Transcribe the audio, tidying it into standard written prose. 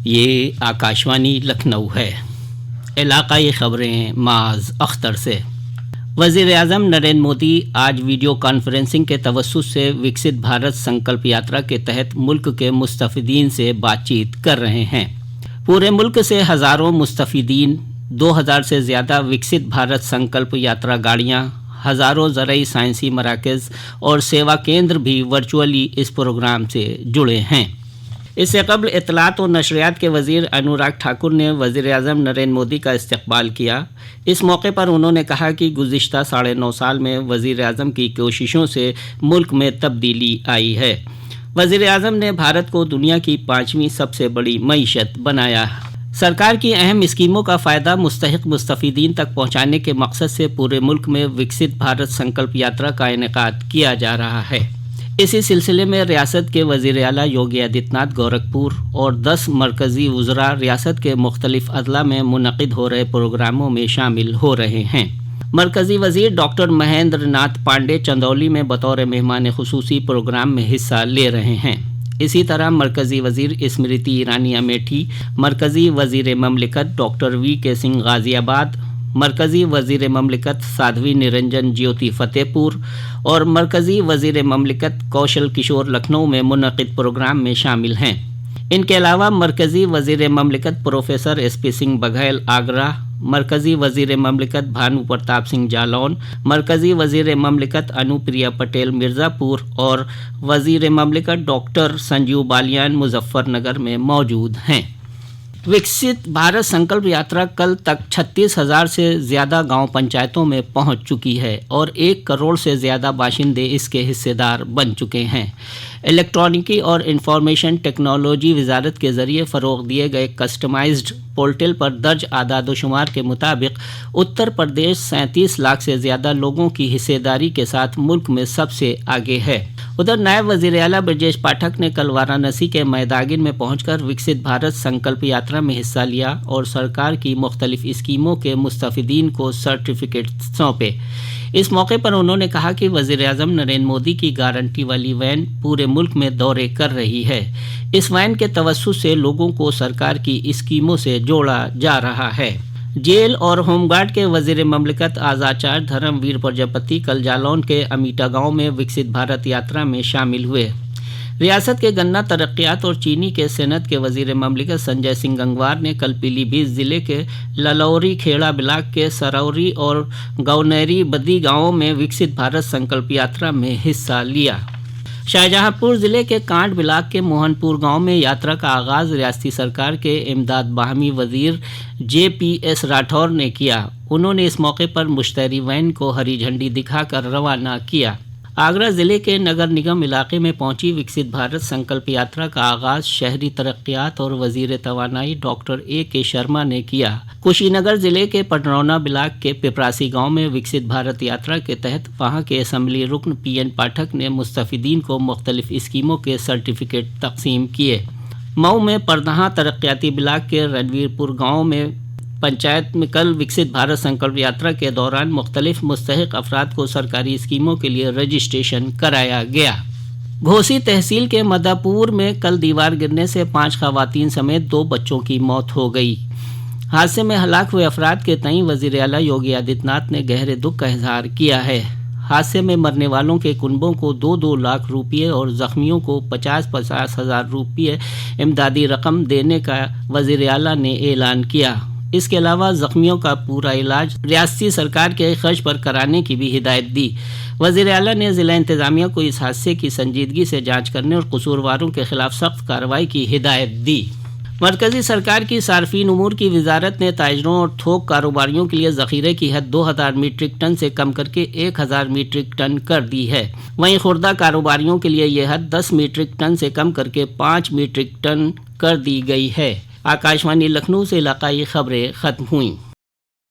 یہ آکاشوانی لکھنؤ ہے۔ علاقائی خبریں معاذ اختر سے۔ وزیر اعظم نریندر مودی آج ویڈیو کانفرنسنگ کے توسط سے وکست بھارت سنکلپ یاترا کے تحت ملک کے مستفیدین سے بات چیت کر رہے ہیں۔ پورے ملک سے ہزاروں مستفیدین، 2000 سے زیادہ وکست بھارت سنکلپ یاترا گاڑیاں، ہزاروں زرعی سائنسی مراکز اور سیوا کیندر بھی ورچوئلی اس پروگرام سے جڑے ہیں۔ اس سے قبل اطلاعات و نشریات کے وزیر انوراگ ٹھاکر نے وزیر اعظم نریندر مودی کا استقبال کیا۔ اس موقع پر انہوں نے کہا کہ گزشتہ 9.5 سال میں وزیر اعظم کی کوششوں سے ملک میں تبدیلی آئی ہے۔ وزیر اعظم نے بھارت کو دنیا کی 5ویں سب سے بڑی معیشت بنایا۔ سرکار کی اہم اسکیموں کا فائدہ مستحق مستفیدین تک پہنچانے کے مقصد سے پورے ملک میں وکست بھارت سنکلپ یاترا کا انعقاد کیا جا رہا ہے۔ اسی سلسلے میں ریاست کے وزیر اعلیٰ یوگی آدتیہ ناتھ گورکھپور اور 10 مرکزی وزراء ریاست کے مختلف اضلاع میں منعقد ہو رہے پروگراموں میں شامل ہو رہے ہیں۔ مرکزی وزیر ڈاکٹر مہیندر ناتھ پانڈے چندولی میں بطور مہمان خصوصی پروگرام میں حصہ لے رہے ہیں۔ اسی طرح مرکزی وزیر اسمرتی ایرانی امیٹھی، مرکزی وزیر مملکت ڈاکٹر وی کے سنگھ غازی آباد، مرکزی وزیر مملکت سادھوی نرنجن جیوتی فتح پور اور مرکزی وزیر مملکت کوشل کشور لکھنؤ میں منعقد پروگرام میں شامل ہیں۔ ان کے علاوہ مرکزی وزیر مملکت professor S P Singh Baghel Agra, مرکزی وزیر مملکت بھانو پرتاپ سنگھ جالون، مرکزی وزیر مملکت انوپریا پٹیل مرزا پور اور وزیر مملکت ڈاکٹر سنجیو بالیان مظفر نگر میں موجود ہیں۔ وکست بھارت سنکلپ یاترا کل تک 36,000 سے زیادہ گاؤں پنچایتوں میں پہنچ چکی ہے اور 1 کروڑ سے زیادہ باشندے اس کے حصے دار بن چکے ہیں۔ الیکٹرانکی اور انفارمیشن ٹیکنالوجی وزارت کے ذریعے فروغ دیے گئے کسٹمائزڈ پورٹل پر درج اعداد و شمار کے مطابق اتر پردیش 37 لاکھ سے زیادہ لوگوں کی حصے داری کے ساتھ ملک میں سب سے آگے ہے۔ ادھر نائب وزیر اعلیٰ برجیش پاٹھک نے کل وارانسی کے میداگن میں پہنچ کر وکست بھارت سنکلپ یاترا میں حصہ لیا اور سرکار کی مختلف اسکیموں کے مستفیدین کو سرٹیفکیٹ سونپے۔ اس موقع پر انہوں نے کہا کہ وزیر اعظم نریندر مودی کی گارنٹی والی وین پورے ملک میں دورے کر رہی ہے۔ اس وین کے توسط سے لوگوں کو سرکار کی اسکیموں سے جوڑا جا رہا ہے۔ جیل اور ہوم گارڈ کے وزیر مملکت آزاچار دھرم ویر پرجاپتی کل جالون کے امیٹا گاؤں میں وکست بھارت یاترا میں شامل ہوئے۔ ریاست کے گنا ترقیات اور چینی کے صنعت کے وزیر مملکت سنجے سنگھ گنگوار نے کل پیلی بھیت ضلع کے للوری کھیڑا بلاک کے سروری اور گونیری بدی گاؤں میں وکست بھارت سنکلپ یاترا میں حصہ لیا۔ شاہجہاں پور ضلع کے کانٹ بلاک کے موہن پور گاؤں میں یاترا کا آغاز ریاستی سرکار کے امداد باہمی وزیر جے پی ایس راٹھور نے کیا۔ انہوں نے اس موقع پر مشتری وین کو ہری جھنڈی دکھا کر روانہ کیا۔ آگرہ ضلع کے نگر نگم علاقے میں پہنچی وکست بھارت سنکلپ یاترا کا آغاز شہری ترقیات اور وزیر توانائی ڈاکٹر اے کے شرما نے کیا۔ کشی نگر ضلع کے پٹرونا بلاک کے پپراسی گاؤں میں وکست بھارت یاترا کے تحت وہاں کے اسمبلی رکن پی این پاٹھک نے مستفیدین کو مختلف اسکیموں کے سرٹیفکیٹ تقسیم کیے۔ مئو میں پردہاں ترقیاتی بلاک کے رنویر پور گاؤں میں پنچایت میں کل وکست بھارت سنکلپ یاترا کے دوران مختلف مستحق افراد کو سرکاری اسکیموں کے لیے رجسٹریشن کرایا گیا۔ گھوسی تحصیل کے مداپور میں کل دیوار گرنے سے 5 خواتین سمیت 2 بچوں کی موت ہو گئی۔ حادثے میں ہلاک ہوئے افراد کے تئیں وزیر اعلیٰ یوگی آدتیہ ناتھ نے گہرے دکھ کا اظہار کیا ہے۔ حادثے میں مرنے والوں کے کنبوں کو 2-2 لاکھ روپے اور زخمیوں کو 50,000 ہزار روپے امدادی رقم دینے کا وزیر اعلیٰ نے اعلان کیا۔ اس کے علاوہ زخمیوں کا پورا علاج ریاستی سرکار کے خرچ پر کرانے کی بھی ہدایت دی۔ وزیر اعلیٰ نے ضلع انتظامیہ کو اس حادثے کی سنجیدگی سے جانچ کرنے اور قصورواروں کے خلاف سخت کارروائی کی ہدایت دی۔ مرکزی سرکار کی صارفین امور کی وزارت نے تاجروں اور تھوک کاروباریوں کے لیے ذخیرے کی حد 2,000 میٹرک ٹن سے کم کر کے 1,000 میٹرک ٹن کر دی ہے۔ وہیں خوردہ کاروباریوں کے لیے یہ حد 10 میٹرک ٹن سے کم کر کے 5 میٹرک ٹن کر دی گئی ہے۔ آکاشوانی لکھنؤ سے علاقائی خبریں ختم ہوئیں۔